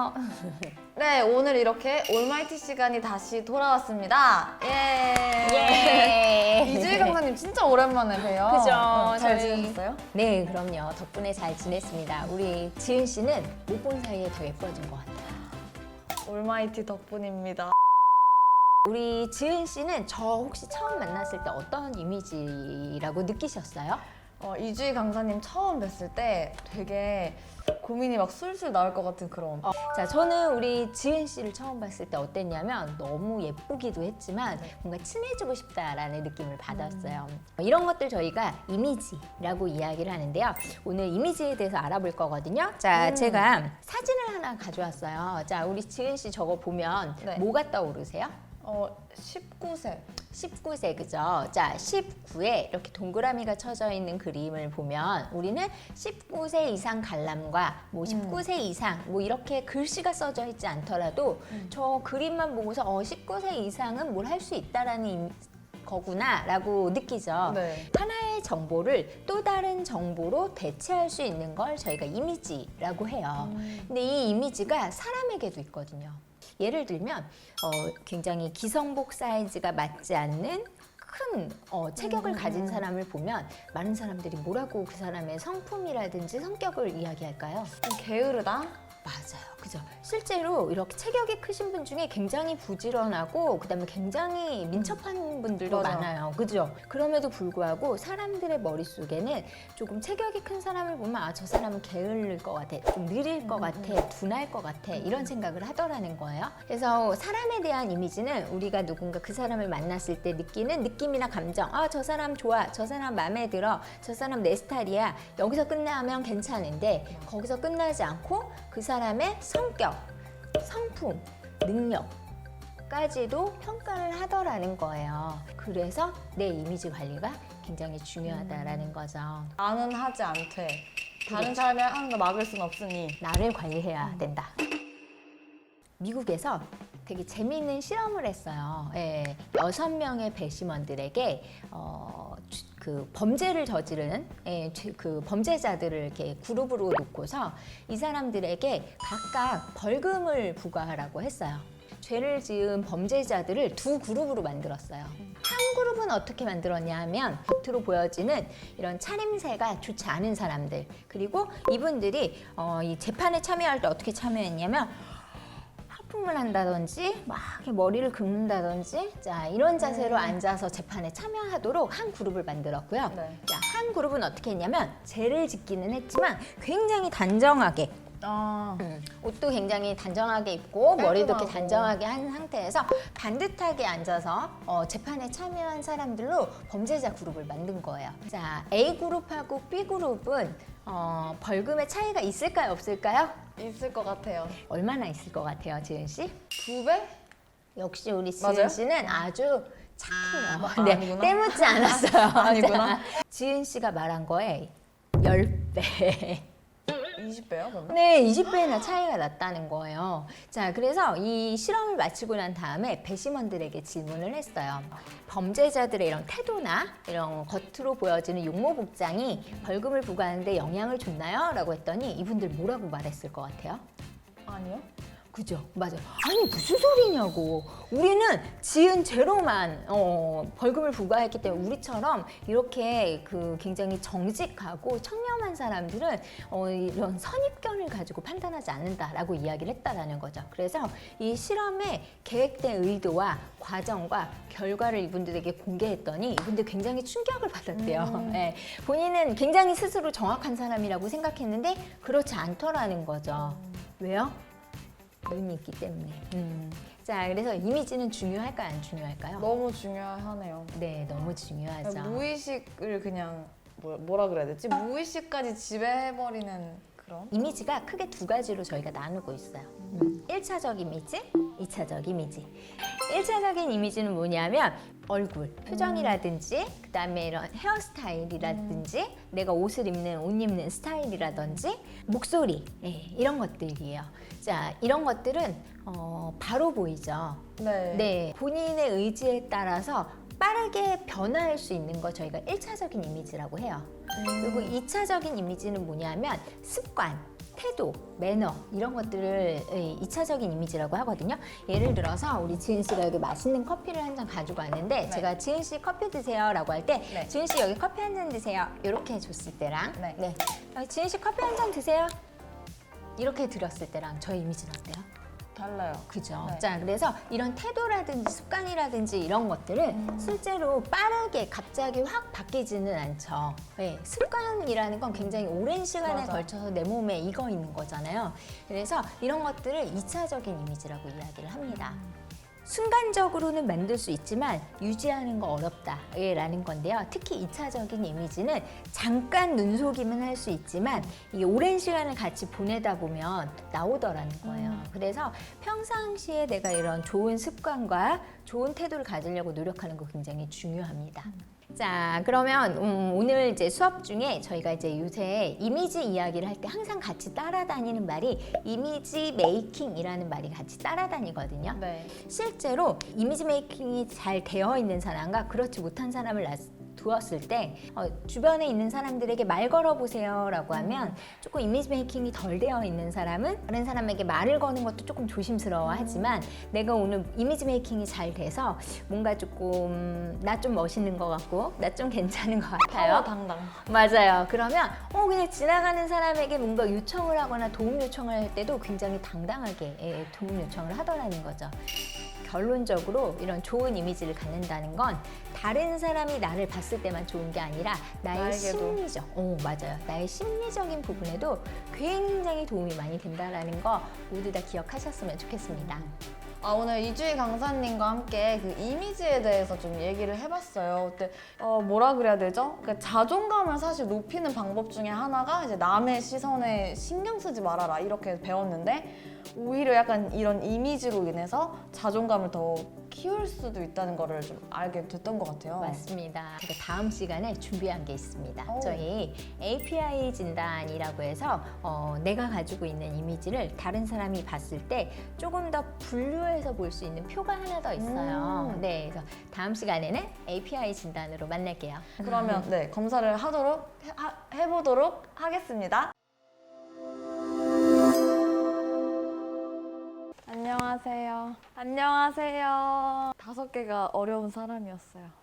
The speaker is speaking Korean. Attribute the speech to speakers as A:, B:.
A: 안녕하세요. 네, 오늘 이렇게 올마이티 시간이 다시 돌아왔습니다. 예. 이주희 강사님 진짜 오랜만에 봬요.
B: 그죠.
A: 잘
B: 저희-
A: 지내셨어요?
B: 네, 그럼요. 덕분에 잘 지냈습니다. 우리 지은 씨는 못 본 사이에 더 예뻐진 것 같아요.
A: 올마이티 덕분입니다.
B: 우리 지은 씨는 저 혹시 처음 만났을 때 어떤 이미지라고 느끼셨어요?
A: 이주희 강사님 처음 뵀을 때 되게 고민이 막 술술 나올 것 같은 그런.
B: 자, 저는 우리 지은 씨를 처음 봤을 때 어땠냐면 너무 예쁘기도 했지만 뭔가 친해지고 싶다라는 느낌을 받았어요. 이런 것들 저희가 이미지라고 이야기를 하는데요. 오늘 이미지에 대해서 알아볼 거거든요. 자, 제가 사진을 하나 가져왔어요. 자, 우리 지은 씨 저거 보면
A: 네.
B: 뭐가 떠오르세요?
A: 19세.
B: 19세, 그죠? 자, 19에 이렇게 동그라미가 쳐져 있는 그림을 보면 우리는 19세 이상 관람과 뭐 19세 이상 뭐 이렇게 글씨가 써져 있지 않더라도 저 그림만 보고서 19세 이상은 뭘 할 수 있다라는 거구나 라고 느끼죠.
A: 네.
B: 하나의 정보를 또 다른 정보로 대체할 수 있는 걸 저희가 이미지라고 해요. 근데 이 이미지가 사람에게도 있거든요. 예를 들면 굉장히 기성복 사이즈가 맞지 않는 큰 체격을 가진 사람을 보면 많은 사람들이 뭐라고 그 사람의 성품이라든지 성격을 이야기할까요?
A: 좀 게으르다?
B: 맞아요. 그죠? 실제로 이렇게 체격이 크신 분 중에 굉장히 부지런하고 그다음에 굉장히 민첩한 분들도
A: 맞아.
B: 많아요. 그죠? 그럼에도 불구하고 사람들의 머릿속에는 조금 체격이 큰 사람을 보면 아, 저 사람은 게을릴 것 같아. 좀 느릴 것 같아. 둔할 것 같아. 이런 생각을 하더라는 거예요. 그래서 사람에 대한 이미지는 우리가 누군가 그 사람을 만났을 때 느끼는 느낌이나 감정. 아, 저 사람 좋아. 저 사람 마음에 들어. 저 사람 내 스타일이야. 여기서 끝나면 괜찮은데 거기서 끝나지 않고 그 사람의 성격, 성품, 능력까지도 평가를 하더라는 거예요. 그래서 내 이미지 관리가 굉장히 중요하다라는 거죠.
A: 나는 하지 않되. 다른 사람이 하는 거 막을 순 없으니.
B: 나를 관리해야 된다. 미국에서 되게 재미있는 실험을 했어요. 예, 6명의 배심원들에게 그 범죄를 저지르는 그 범죄자들을 이렇게 그룹으로 놓고서 이 사람들에게 각각 벌금을 부과하라고 했어요. 죄를 지은 범죄자들을 두 그룹으로 만들었어요. 한 그룹은 어떻게 만들었냐 하면 겉으로 보여지는 이런 차림새가 좋지 않은 사람들, 그리고 이분들이 이 재판에 참여할 때 어떻게 참여했냐면 하품을 한다든지 막 이렇게 머리를 긁는다든지 자, 이런 자세로 앉아서 재판에 참여하도록 한 그룹을 만들었고요.
A: 네.
B: 자, 한 그룹은 어떻게 했냐면 죄를 짓기는 했지만 굉장히 단정하게 옷도 굉장히 단정하게 입고 머리도 이렇게
A: 깔끔하고.
B: 단정하게 한 상태에서 반듯하게 앉아서 재판에 참여한 사람들로 범죄자 그룹을 만든 거예요. 자, A 그룹하고 B 그룹은 벌금의 차이가 있을까요, 없을까요?
A: 있을 것 같아요.
B: 얼마나 있을 것 같아요, 지은 씨?
A: 2배?
B: 역시 우리
A: 맞아요?
B: 지은 씨는 아주 착해요.
A: 아,
B: 네,
A: 아니구나.
B: 때묻지 않았어요.
A: 아니구나.
B: 자, 지은 씨가 말한 거에 10배.
A: 20배요? 그러면?
B: 네, 20배나 차이가 났다는 거예요. 자, 그래서 이 실험을 마치고 난 다음에 배심원들에게 질문을 했어요. 범죄자들의 이런 태도나 이런 겉으로 보여지는 용모 복장이 벌금을 부과하는데 영향을 줬나요? 라고 했더니 이분들 뭐라고 말했을 것 같아요?
A: 아니요.
B: 그죠? 맞아요. 아니 무슨 소리냐고. 우리는 지은 죄로만 벌금을 부과했기 때문에 우리처럼 이렇게 그 굉장히 정직하고 청렴한 사람들은 이런 선입견을 가지고 판단하지 않는다라고 이야기를 했다라는 거죠. 그래서 이 실험의 계획된 의도와 과정과 결과를 이분들에게 공개했더니 이분들 굉장히 충격을 받았대요. 네. 본인은 굉장히 스스로 정확한 사람이라고 생각했는데 그렇지 않더라는 거죠. 왜요? 눈이 있기 때문에. 자, 그래서 이미지는 중요할까요, 안 중요할까요?
A: 너무 중요하네요.
B: 네, 너무 중요하죠.
A: 무의식을 그냥 뭐라 그래야 되지? 무의식까지 지배해버리는 그런?
B: 이미지가 크게 두 가지로 저희가 나누고 있어요. 1차적 이미지, 2차적 이미지. 1차적인 이미지는 뭐냐면 얼굴, 표정이라든지 그다음에 이런 헤어스타일이라든지 내가 옷을 입는, 옷 입는 스타일이라든지 목소리 이런 것들이에요. 자, 이런 것들은 바로 보이죠.
A: 네.
B: 네, 본인의 의지에 따라서 빠르게 변화할 수 있는 거 저희가 1차적인 이미지라고 해요. 그리고 2차적인 이미지는 뭐냐면 습관, 태도, 매너 이런 것들을 2차적인 이미지라고 하거든요. 예를 들어서 우리 지은 씨가 여기 맛있는 커피를 한 잔 가지고 왔는데
A: 네.
B: 제가 지은 씨 커피 드세요라고 할 때
A: 네.
B: 지은 씨 여기 커피 한 잔 드세요. 이렇게 줬을 때랑
A: 네.
B: 지은 씨 커피 한 잔 드세요. 이렇게 드렸을 때랑 저의 이미지는 어때요?
A: 달라요.
B: 그죠.
A: 네.
B: 자, 그래서 이런 태도라든지 습관이라든지 이런 것들을 실제로 빠르게 갑자기 확 바뀌지는 않죠. 네, 습관이라는 건 굉장히 오랜 시간에
A: 맞아.
B: 걸쳐서 내 몸에 익어 있는 거잖아요. 그래서 이런 것들을 2차적인 이미지라고 이야기를 합니다. 순간적으로는 만들 수 있지만 유지하는 거 어렵다라는 건데요. 특히 2차적인 이미지는 잠깐 눈속임은 할 수 있지만 이게 오랜 시간을 같이 보내다 보면 나오더라는 거예요. 그래서 평상시에 내가 이런 좋은 습관과 좋은 태도를 가지려고 노력하는 거 굉장히 중요합니다. 자, 그러면 오늘 이제 수업 중에 저희가 이제 요새 이미지 이야기를 할 때 항상 같이 따라다니는 말이 이미지 메이킹이라는 말이 같이 따라다니거든요.
A: 네.
B: 실제로 이미지 메이킹이 잘 되어 있는 사람과 그렇지 못한 사람을 두었을 때 주변에 있는 사람들에게 말 걸어보세요 라고 하면 조금 이미지 메이킹이 덜 되어 있는 사람은 다른 사람에게 말을 거는 것도 조금 조심스러워 하지만 내가 오늘 이미지 메이킹이 잘 돼서 뭔가 조금 나 좀 멋있는 것 같고 나 좀 괜찮은 것 같아요.
A: 파워 당당.
B: 맞아요. 그러면 그냥 지나가는 사람에게 뭔가 요청을 하거나 도움 요청을 할 때도 굉장히 당당하게 도움 요청을 하더라는 거죠. 결론적으로 이런 좋은 이미지를 갖는다는 건 다른 사람이 나를 봤을 때만 좋은 게 아니라 나의
A: 나에게도.
B: 심리적, 맞아요. 나의 심리적인 부분에도 굉장히 도움이 많이 된다는 거 모두 다 기억하셨으면 좋겠습니다.
A: 오늘 이주희 강사님과 함께 그 이미지에 대해서 좀 얘기를 해봤어요. 그때 뭐라 그래야 되죠? 그 자존감을 사실 높이는 방법 중에 하나가 이제 남의 시선에 신경 쓰지 말아라 이렇게 배웠는데 오히려 약간 이런 이미지로 인해서 자존감을 더 키울 수도 있다는 거를 좀 알게 됐던 것 같아요.
B: 맞습니다. 그리고 다음 시간에 준비한 게 있습니다.
A: 오.
B: 저희 API 진단이라고 해서 내가 가지고 있는 이미지를 다른 사람이 봤을 때 조금 더 분류해서 볼 수 있는 표가 하나 더 있어요. 네, 그래서 다음 시간에는 API 진단으로 만날게요.
A: 그러면 네 검사를 해보도록 하겠습니다. 안녕하세요. 안녕하세요. 5개가 어려운 사람이었어요.